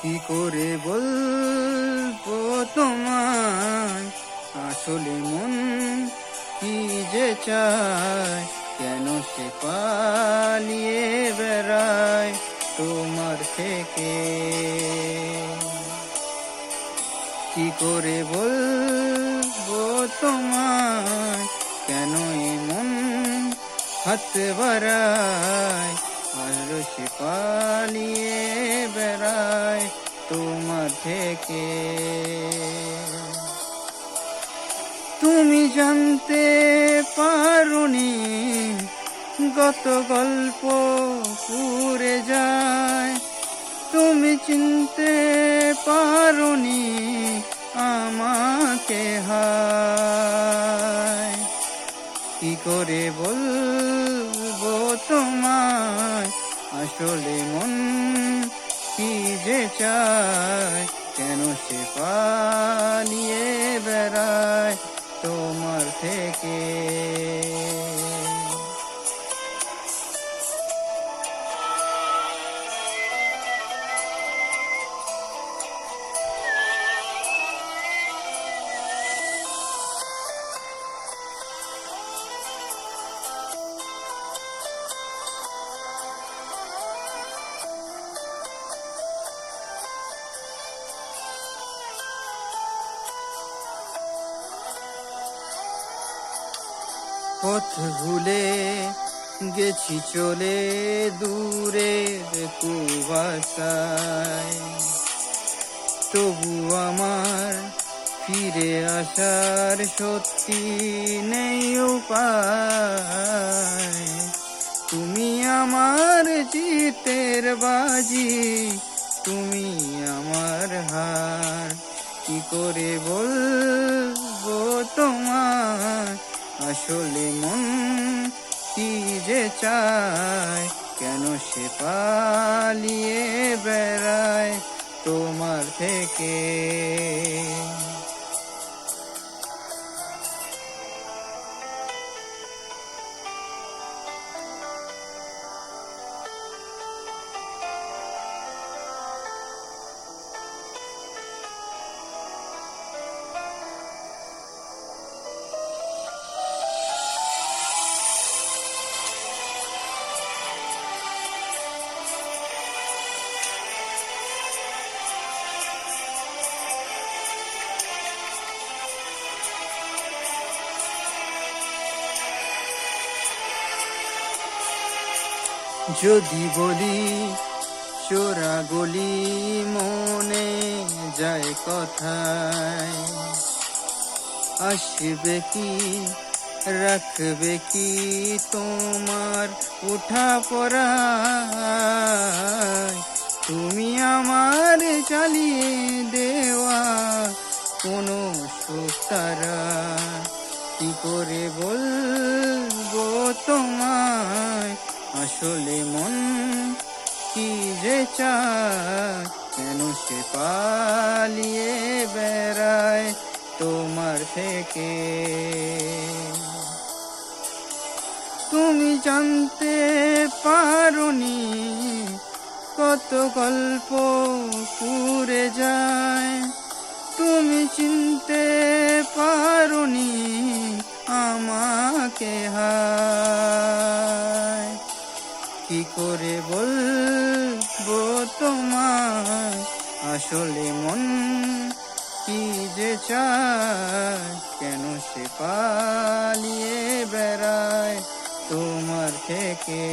কি করে বলবো তোমায়, আসলে মন কি যে চায়, কেন সে পালিয়ে বেড়ায় তোমার থেকে। কি করে বলবো তোমায়, কেন এমন হাত বাড়ায়, আর সে পালিয়ে বেড়ায় তোমার থেকে। তুমি জানতে পারোনি গত গল্প পুরে যায়, তুমি চিনতে পারোনি আমাকে হায়। কি করে বলবো তোমায়, আসলে মন কি যে চায়, কেন সে পালিয়ে বেড়ায় তোমার থেকে। পথ ভুলে গেছি চলে দূরের কুয়াশায়, তবু আমার ফিরে আসার সত্যি নেই উপায়। তুমি আমার জিতের বাজি, তুমি আমার হার। কি করে বলবো তোমার, আসলে মন কি যে চায়, কেন সে পালিয়ে বেড়ায় তোমার থেকে। যদি বলি চোরা গলি মনে যায় কথায়, আসবে কি রাখবে কি তোমার উঠা পড়ায়। তুমি আমার চালিয়ে দেওয়া কোনো সুতারা। কি করে বলবো তোমায়, আসলে মন কি যে চায়, কেন সে পালিয়ে বেড়ায় তোমার থেকে। তুমি জানতে পারোনি কত গল্প পুরে যায়, তুমি চিনতে পারোনি আমাকে হায়। কি করে বলবো তোমায়, আসলে মন কি যে চায়, কেন সে পালিয়ে বেড়ায় তোমার থেকে।